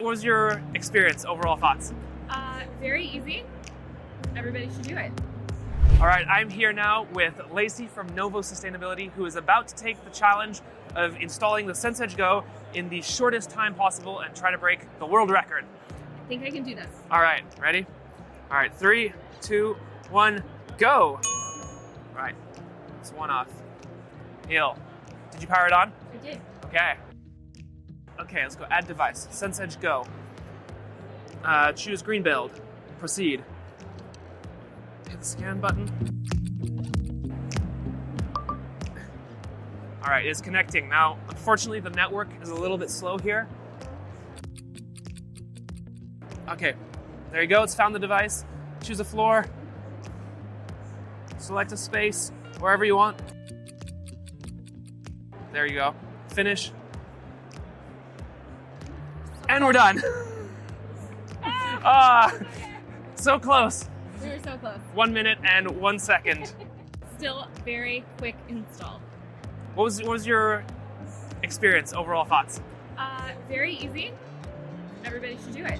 was your experience, overall thoughts? Very easy. Everybody should do it. All right, I'm here now with Laci from NovoSustainability, who is about to take the challenge of installing the Sensedge Go in the shortest time possible and try to break the world record. I think I can do this. All right, ready? All right, 3, 2, 1, go. All right, it's one off. Neil, did you power it on? I did. Okay. Okay, let's go add device. Sensedge Go. Choose Greenbuild. Proceed. Hit the scan button. All right, it's connecting. Now, unfortunately, the network is a little bit slow here. Okay, there you go. It's found the device. Choose a floor. Select a space, wherever you want. There you go. Finish. And we're done. So close. We were so close. 1 minute and 1 second. Still very quick install. What was your experience, overall thoughts? Very easy. Everybody should do it.